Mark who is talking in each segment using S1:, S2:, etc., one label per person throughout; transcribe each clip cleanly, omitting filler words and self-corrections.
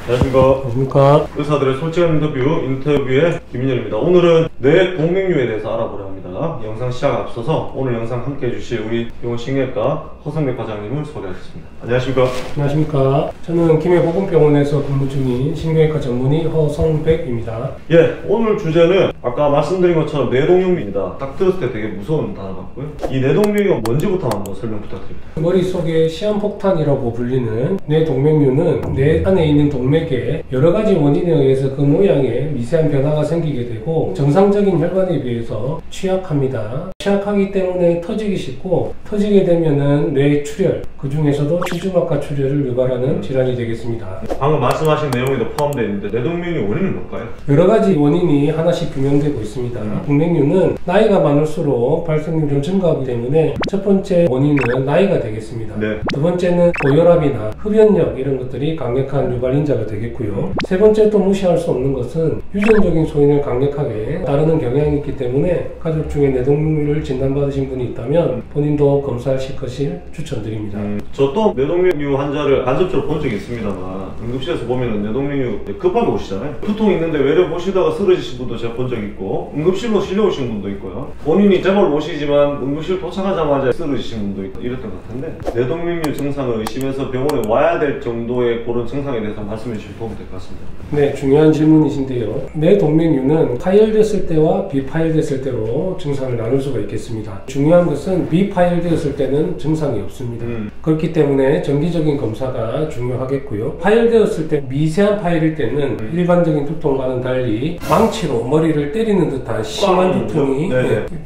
S1: 안녕하십니까.
S2: 의사들의 솔직한 인터뷰의 김인열입니다. 오늘은 뇌 동맥류에 대해서 알아보려 합니다. 영상 시작 앞서서 오늘 영상 함께 해주실 우리 병원 신경외과 허성백 과장님을 소개하겠습니다. 안녕하십니까.
S1: 안녕하십니까. 저는 김해보건병원에서 근무 중인 신경외과 전문의 허성백입니다.
S2: 예, 오늘 주제는 아까 말씀드린 것처럼 뇌동맥류입니다. 딱 들었을 때 되게 무서운 단어 같고요. 이 뇌동맥류가 뭔지부터 한번 설명 부탁드립니다.
S1: 머릿속에 시한폭탄이라고 불리는 뇌동맥류는 뇌 안에 있는 동맥에 여러가지 원인에 의해서 그 모양에 미세한 변화가 생기게 되고 정상적인 혈관에 비해서 취약합니다. 취약하기 때문에 터지기 쉽고 터지게 되면은 뇌 출혈, 그 중에서도 치주막하 출혈을 유발하는 질환이 되겠습니다.
S2: 방금 말씀하신 내용에도 포함되어 있는데 뇌동맥류 원인은 뭘까요?
S1: 여러가지 원인이 하나씩 분명되고 있습니다. 동맥류는 나이가 많을수록 발생률이 좀 증가하기 때문에 첫 번째 원인은 나이가 되겠습니다.
S2: 네.
S1: 두 번째는 고혈압이나 흡연력 이런 것들이 강력한 유발인자가 되겠고요. 세 번째 또 무시할 수 없는 것은 유전적인 소인을 강력하게 따르는 경향이 있기 때문에 가족 중에 뇌동맥류를 진단받으신 분이 있다면 본인도 검사하실 것을 추천드립니다.
S2: 저도 뇌동맥류 환자를 간접적으로 본 적이 있습니다만 응급실에서 보면 뇌동맥류 급하게 오시잖아요. 두통 있는데 외래 보시다가 쓰러지신 분도 제가 본 적 있고 응급실로 실려오신 분도 있고요. 본인이 제발 오시지만 응급실 도착하자마자 쓰러지신 분도 있고 이랬던 것 같은데 뇌동맥류 증상을 의심해서 병원에 와야 될 정도의 그런 증상에 대해서 말씀해 주시면 도움이 될 것 같습니다.
S1: 네, 중요한 질문이신데요. 뇌동맥류는 파열됐을 때와 비파열됐을 때로 증상을 나눌 수가 있겠습니다. 중요한 것은 비파열되었을 때는 증상이 없습니다. 그렇기 때문에 정기적인 검사가 중요하겠고요. 파열되었을 때 미세한 파열일 때는 일반적인 두통과는 달리 망치로 머리를 때리는 듯한 심한 두통이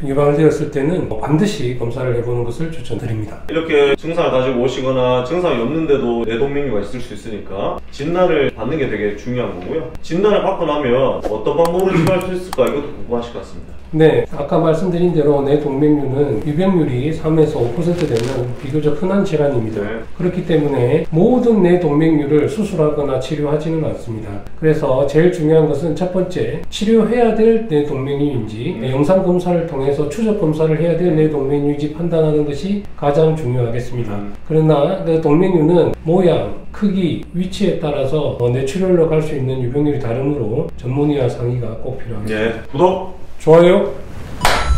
S1: 유발되었을 때는 반드시 검사를 해보는 것을 추천드립니다.
S2: 이렇게 증상을 가지고 오시거나 증상이 없는데도 뇌동맥류가 있을 수 있으니까 진단을 받는 게 되게 중요한 거고요. 진단을 받고 나면 어떤 방법으로 치료할 수 있을까 이것도 궁금하실 것 같습니다.
S1: 네, 아까 말씀드린 대로 뇌동맥류는 유병률이 3에서 5% 되는 비교적 흔한 질환입니다. 그렇기 때문에 모든 뇌동맥류를 수술하거나 치료하지는 않습니다. 그래서 제일 중요한 것은 첫 번째, 치료해야 될 뇌동맥류인지 영상 검사를 통해서 추적 검사를 해야 될 뇌동맥류인지 판단하는 것이 가장 중요하겠습니다. 그러나 그 동맥류는 모양, 크기, 위치에 따라서 뇌출혈로 갈 수 있는 유병률이 다르므로 전문의와 상의가 꼭 필요합니다.
S2: 예, 구독!
S1: 좋아요.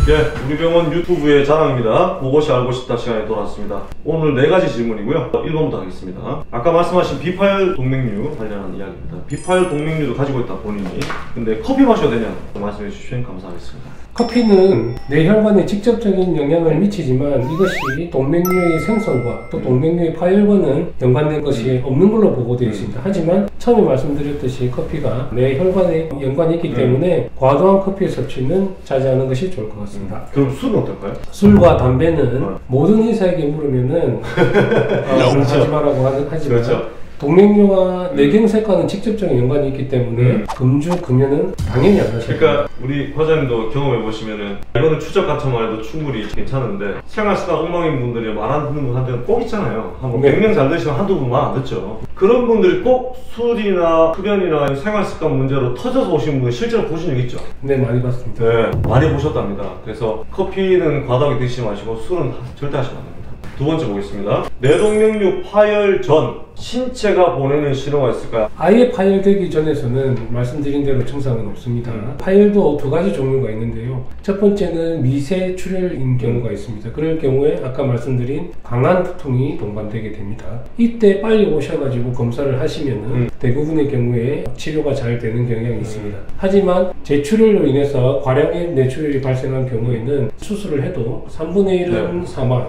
S2: 예, 우리 병원 유튜브의 자랑입니다. 그것이 알고 싶다 시간에 돌아왔습니다. 오늘 4가지 질문이고요. 1번부터 하겠습니다. 아까 말씀하신 비파열 동맥류 관련한 이야기입니다. 비파열 동맥류도 가지고 있다 본인이. 근데 커피 마셔도 되냐 말씀해 주시면 감사하겠습니다.
S1: 커피는 뇌혈관에 직접적인 영향을 미치지만 이것이 동맥류의 생성과 또 동맥류의 파열과는 연관된 것이 없는 걸로 보고되어 있습니다. 하지만 처음에 말씀드렸듯이 커피가 뇌혈관에 연관이 있기 때문에 과도한 커피의 섭취는 자제하는 것이 좋을 것 같습니다.
S2: 그럼 술은 어떨까요?
S1: 술과 담배는 모든 의사에게 물으면은 하지 말라고 하지만
S2: 그렇죠.
S1: 동맥류와 뇌경색과는 직접적인 연관이 있기 때문에 금주, 금연은 당연히 안 하셔야 돼요.
S2: 그러니까 우리 과장님도 경험해 보시면은 이거는 추적 같은만 해도 충분히 괜찮은데 생활습관 엉망인 분들이 말 안 듣는 분한테는 꼭 있잖아요. 한 100명 잘 드시면 한두 분 말 안 듣죠. 그런 분들이 꼭 술이나 흡연이나 생활습관 문제로 터져서 오신 분 실제로 보신 적 있죠?
S1: 네, 많이 봤습니다.
S2: 네, 많이 보셨답니다. 그래서 커피는 과다하게 드시지 마시고 술은 절대 하시면 안 됩니다. 두 번째 보겠습니다. 뇌동맥류 파열 전 신체가 보내는 신호가 있을까요?
S1: 아예 파열되기 전에서는 말씀드린 대로 증상은 없습니다. 파열도 2가지 종류가 있는데요. 첫 번째는 미세 출혈인 경우가 있습니다. 그럴 경우에 아까 말씀드린 강한 두통이 동반되게 됩니다. 이때 빨리 오셔가지고 검사를 하시면은 대부분의 경우에 치료가 잘 되는 경향이 있습니다. 하지만 재출혈로 인해서 과량의 뇌출혈이 발생한 경우에는 수술을 해도 3분의 1은 사망,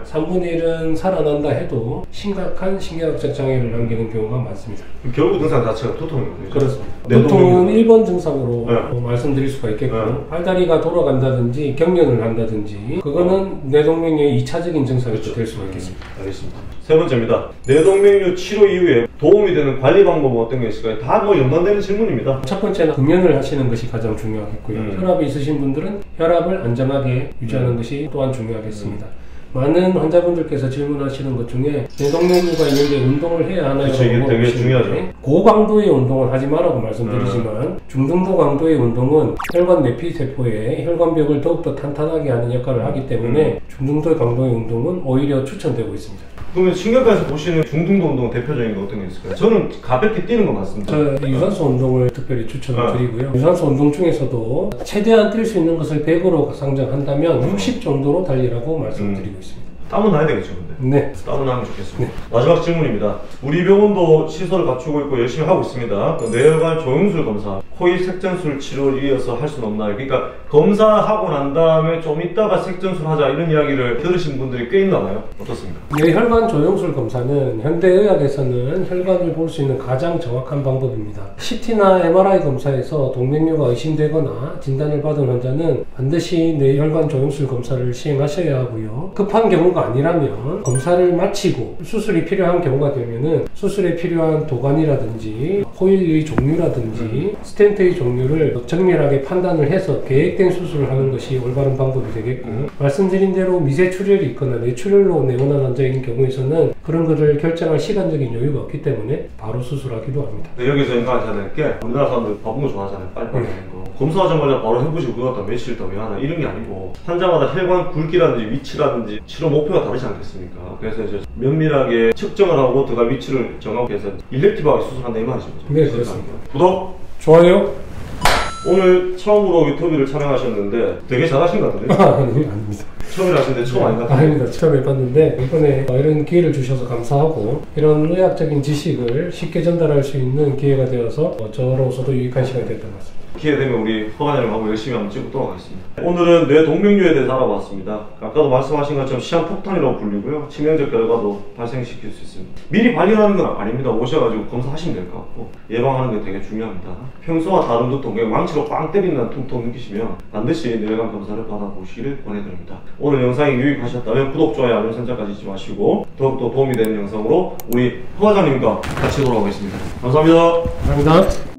S1: 3분의 1은 살아난다 해도 심각한 신경학적 장애를 남기는 경우가 많습니다.
S2: 결국 증상 자체가 두통이거든요.
S1: 그렇습니다. 두통은 1번 증상으로 말씀드릴 수가 있겠고 팔다리가 돌아간다든지 경련을 한다든지 그거는 뇌동맥류의 2차적인 증상이 될 수가 있겠습니다.
S2: 알겠습니다. 세 번째입니다. 뇌동맥류 치료 이후에 도움이 되는 관리 방법은 어떤 게 있을까요? 다 연관되는 질문입니다.
S1: 첫 번째는 금연을 하시는 것이 가장 중요하겠고요. 혈압이 있으신 분들은 혈압을 안정하게 유지하는 것이 또한 중요하겠습니다. 많은 환자분들께서 질문하시는 것 중에 뇌동맥류가 있는데 운동을 해야 하나요?
S2: 그렇죠. 이게 되게 중요하죠.
S1: 고강도의 운동을 하지 말라고 말씀드리지만 중등도 강도의 운동은 혈관 내피세포의 혈관벽을 더욱더 탄탄하게 하는 역할을 하기 때문에 중등도 강도의 운동은 오히려 추천되고 있습니다.
S2: 그러면 신경과에서 보시는 중등도 운동 대표적인 거 어떤 게 있을까요? 저는 가볍게 뛰는 거 맞습니다.
S1: 저 유산소 운동을 특별히 추천을 드리고요. 유산소 운동 중에서도 최대한 뛸 수 있는 것을 100으로 상정한다면 60 정도로 달리라고 말씀을 드리고 있습니다.
S2: 땀은 나야 되겠죠, 근데?
S1: 네.
S2: 땀은 나면 좋겠습니다. 마지막 질문입니다. 우리 병원도 시설을 갖추고 있고 열심히 하고 있습니다. 뇌혈관 조영술 검사, 코입 색전술 치료를 이어서 할 수는 없나요? 그러니까 검사하고 난 다음에 좀 이따가 색전술 하자 이런 이야기를 들으신 분들이 꽤 있나 봐요. 어떻습니까?
S1: 뇌혈관 조영술 검사는 현대의학에서는 혈관을 볼 수 있는 가장 정확한 방법입니다. CT나 MRI 검사에서 동맥류가 의심되거나 진단을 받은 환자는 반드시 뇌혈관 조영술 검사를 시행하셔야 하고요. 급한 경우가 아니라면 검사를 마치고 수술이 필요한 경우가 되면은 수술에 필요한 도관이라든지 코일의 종류라든지 스텐트의 종류를 정밀하게 판단을 해서 계획된 수술을 하는 것이 올바른 방법이 되겠고, 말씀드린 대로 미세출혈이 있거나 뇌출혈로 내원한 환자인 경우에서는 그런 것을 결정할 시간적인 여유가 없기 때문에 바로 수술하기도 합니다.
S2: 네, 여기서 인가하셔야 될 게 우리나라 사람들 바쁜 거 좋아하잖아요. 빨리빨리 하는 거. 검사하자마자 바로 해보시고 그거 갖다 며칠 더 왜하나 이런 게 아니고 환자마다 혈관 굵기라든지 위치라든지 치료 목표가 다르지 않겠습니까? 그래서 이제 면밀하게 측정을 하고 들어갈 위치를 정하고 해서 일렉티브하게 수술한다 이 말이죠.
S1: 네, 그렇습니다.
S2: 구독!
S1: 좋아요?
S2: 오늘 처음으로 유튜브를 촬영하셨는데 되게 잘하신 것 같은데?
S1: 아닙니다.
S2: 처음이라 하시는데 처음 아닌 것 같아요.
S1: 아닙니다. 처음 해봤는데 이번에 이런 기회를 주셔서 감사하고 이런 의학적인 지식을 쉽게 전달할 수 있는 기회가 되어서 저로서도 유익한 시간이 됐던 것 같습니다.
S2: 기회 되면 우리 허관장님하고 열심히 한번 찍도록 하겠습니다. 오늘은 뇌동맥류에 대해서 알아봤습니다. 아까도 말씀하신 것처럼 시한폭탄이라고 불리고요. 치명적 결과도 발생시킬 수 있습니다. 미리 발견하는 건 아닙니다. 오셔가지고 검사하시면 될 것 같고 예방하는 게 되게 중요합니다. 평소와 다른 두통, 망치로 빵 때리는 통통 느끼시면 반드시 뇌혈관 검사를 받아보시기를 권해드립니다. 오늘 영상이 유익하셨다면 구독, 좋아요, 알림 설정까지 잊지 마시고 더욱더 도움이 되는 영상으로 우리 허과장님과 같이 돌아오겠습니다. 감사합니다.
S1: 감사합니다.